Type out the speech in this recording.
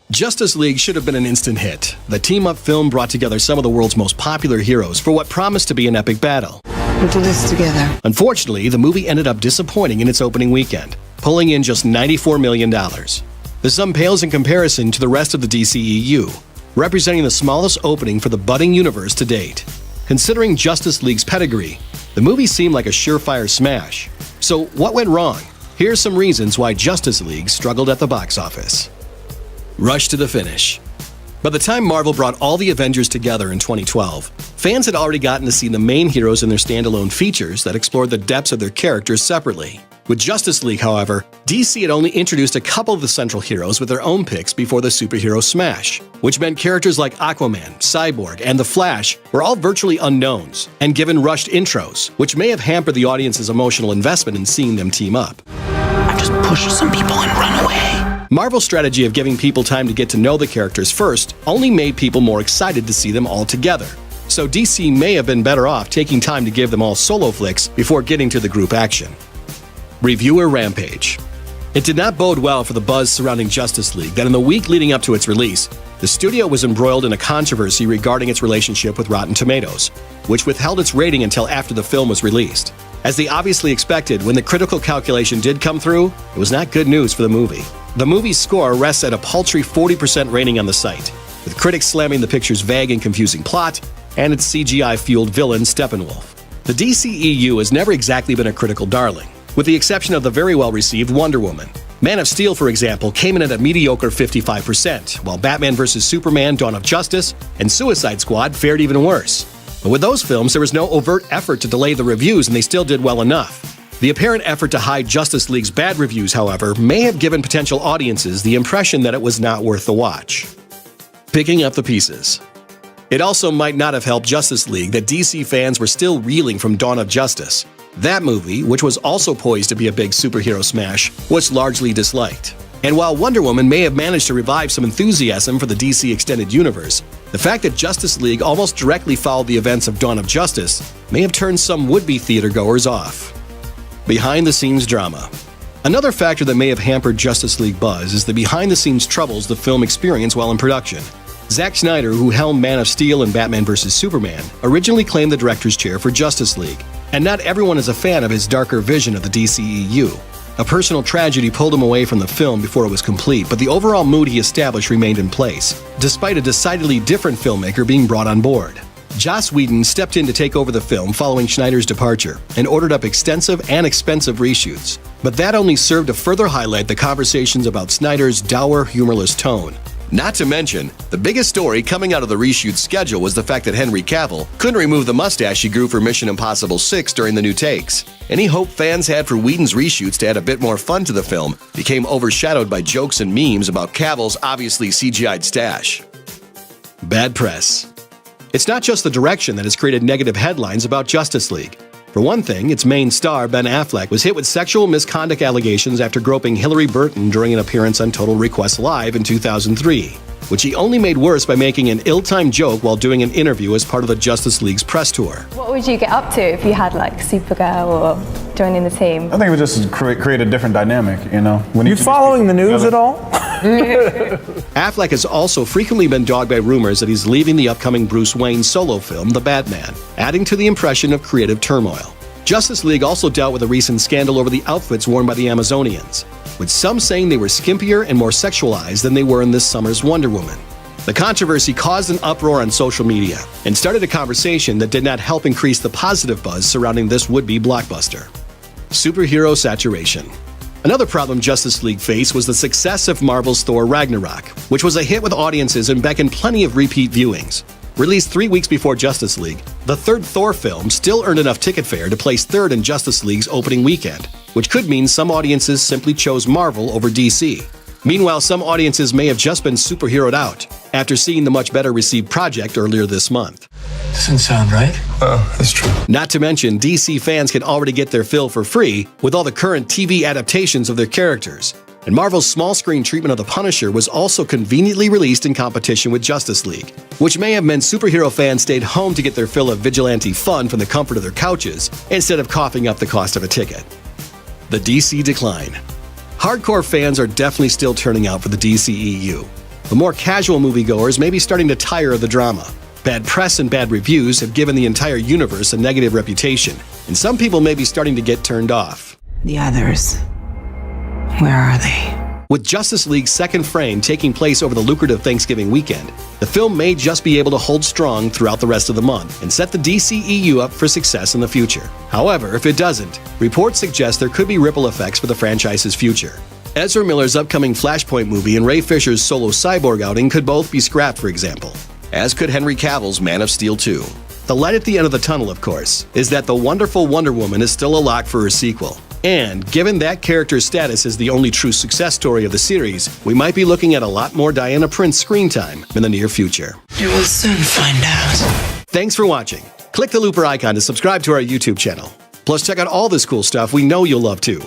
Justice League should have been an instant hit. The team-up film brought together some of the world's most popular heroes for what promised to be an epic battle. We'll do this together. Unfortunately, the movie ended up disappointing in its opening weekend, pulling in just $94 million. The sum pales in comparison to the rest of the DCEU, representing the smallest opening for the budding universe to date. Considering Justice League's pedigree, the movie seemed like a surefire smash. So what went wrong? Here's some reasons why Justice League struggled at the box office. Rush to the finish. By the time Marvel brought all the Avengers together in 2012, fans had already gotten to see the main heroes in their standalone features that explored the depths of their characters separately. With Justice League, however, DC had only introduced a couple of the central heroes with their own picks before the superhero smash, which meant characters like Aquaman, Cyborg, and The Flash were all virtually unknowns and given rushed intros, which may have hampered the audience's emotional investment in seeing them team up. I just pushed some people and run away. Marvel's strategy of giving people time to get to know the characters first only made people more excited to see them all together. So DC may have been better off taking time to give them all solo flicks before getting to the group action. Reviewer rampage. It did not bode well for the buzz surrounding Justice League that in the week leading up to its release, the studio was embroiled in a controversy regarding its relationship with Rotten Tomatoes, which withheld its rating until after the film was released. As they obviously expected, when the critical calculation did come through, it was not good news for the movie. The movie's score rests at a paltry 40% rating on the site, with critics slamming the picture's vague and confusing plot and its CGI-fueled villain Steppenwolf. The DCEU has never exactly been a critical darling, with the exception of the very well-received Wonder Woman. Man of Steel, for example, came in at a mediocre 55%, while Batman vs. Superman, Dawn of Justice, and Suicide Squad fared even worse. But with those films, there was no overt effort to delay the reviews, and they still did well enough. The apparent effort to hide Justice League's bad reviews, however, may have given potential audiences the impression that it was not worth the watch. Picking up the pieces. It also might not have helped Justice League that DC fans were still reeling from Dawn of Justice. That movie, which was also poised to be a big superhero smash, was largely disliked. And while Wonder Woman may have managed to revive some enthusiasm for the DC Extended Universe, the fact that Justice League almost directly followed the events of Dawn of Justice may have turned some would-be theatergoers off. Behind-the-scenes drama. Another factor that may have hampered Justice League buzz is the behind-the-scenes troubles the film experienced while in production. Zack Snyder, who helmed Man of Steel and Batman vs. Superman, originally claimed the director's chair for Justice League, and not everyone is a fan of his darker vision of the DCEU. A personal tragedy pulled him away from the film before it was complete, but the overall mood he established remained in place, despite a decidedly different filmmaker being brought on board. Joss Whedon stepped in to take over the film following Schneider's departure and ordered up extensive and expensive reshoots, but that only served to further highlight the conversations about Snyder's dour, humorless tone. Not to mention, the biggest story coming out of the reshoot schedule was the fact that Henry Cavill couldn't remove the mustache he grew for Mission Impossible 6 during the new takes. Any hope fans had for Whedon's reshoots to add a bit more fun to the film became overshadowed by jokes and memes about Cavill's obviously CGI'd stash. Bad press. It's not just the direction that has created negative headlines about Justice League. For one thing, its main star, Ben Affleck, was hit with sexual misconduct allegations after groping Hillary Burton during an appearance on Total Request Live in 2003, which he only made worse by making an ill-timed joke while doing an interview as part of the Justice League's press tour. What would you get up to if you had like Supergirl or joining the team? I think it would just create a different dynamic, you know. When you following the news at all? Affleck has also frequently been dogged by rumors that he's leaving the upcoming Bruce Wayne solo film, The Batman, adding to the impression of creative turmoil. Justice League also dealt with a recent scandal over the outfits worn by the Amazonians, with some saying they were skimpier and more sexualized than they were in this summer's Wonder Woman. The controversy caused an uproar on social media and started a conversation that did not help increase the positive buzz surrounding this would-be blockbuster. Superhero saturation. Another problem Justice League faced was the success of Marvel's Thor Ragnarok, which was a hit with audiences and beckoned plenty of repeat viewings. Released 3 weeks before Justice League, the third Thor film still earned enough ticket fare to place third in Justice League's opening weekend, which could mean some audiences simply chose Marvel over DC. Meanwhile, some audiences may have just been superheroed out after seeing the much better received project earlier this month. Doesn't sound right. Oh, that's true. Not to mention, DC fans can already get their fill for free with all the current TV adaptations of their characters. And Marvel's small-screen treatment of The Punisher was also conveniently released in competition with Justice League, which may have meant superhero fans stayed home to get their fill of vigilante fun from the comfort of their couches instead of coughing up the cost of a ticket. The DC decline. Hardcore fans are definitely still turning out for the DCEU. but more casual moviegoers may be starting to tire of the drama. Bad press and bad reviews have given the entire universe a negative reputation, and some people may be starting to get turned off. The others, where are they? With Justice League's second frame taking place over the lucrative Thanksgiving weekend, the film may just be able to hold strong throughout the rest of the month and set the DCEU up for success in the future. However, if it doesn't, reports suggest there could be ripple effects for the franchise's future. Ezra Miller's upcoming Flashpoint movie and Ray Fisher's solo Cyborg outing could both be scrapped, for example, as could Henry Cavill's Man of Steel 2. The light at the end of the tunnel, of course, is that the wonderful Wonder Woman is still a lock for her sequel. And given that character's status as the only true success story of the series, we might be looking at a lot more Diana Prince screen time in the near future. You will soon find out. Thanks for watching. Click the Looper icon to subscribe to our YouTube channel. Plus, check out all this cool stuff we know you'll love too.